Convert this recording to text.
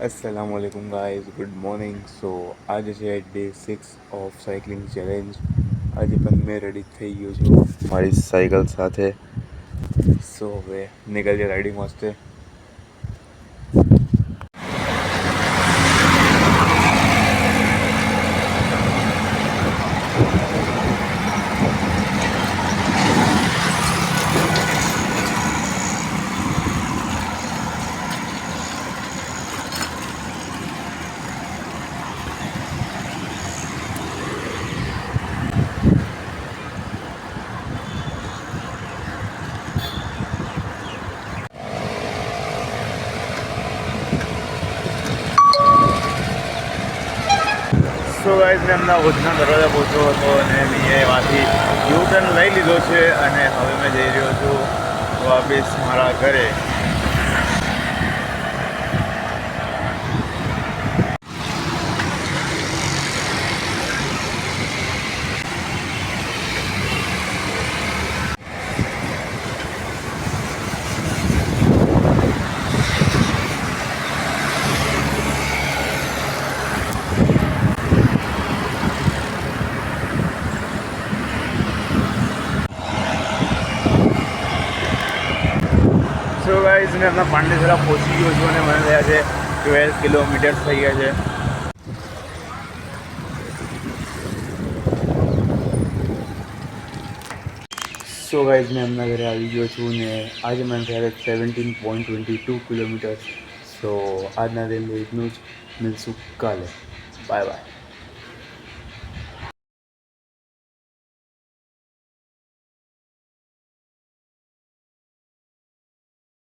Assalamualaikum guys, good morning. So आज છે day 6 of cycling challenge. આજે પણ મેં રેડી થઈ ગયો છું મારી સાયકલ સાથે. સો હવે નીકળીએ રાઇડિંગ વાસ્તે. સો ગાઈઝ મેં એમના ભુજના દરવાજા પહોંચ્યો હતો અને મેં એમાંથી યુ ટર્ન લઈ લીધો છે અને હવે મેં જઈ રહ્યો છું વાપસ મારા ઘરે. સો ગાઈઝ મેં હમણાં પાંડેસરા પહોંચી ગયો છું અને મને થયા છે 12 કિલોમીટર થઈ ગયા છે. સો ગાઈઝ મેં એમના ઘરે આવી ગયો છું ને આજે મને થયા છે 17.22 કિલોમીટર. સો આજના દિન એટલું જ. મિલશું કાલે. Bye bye.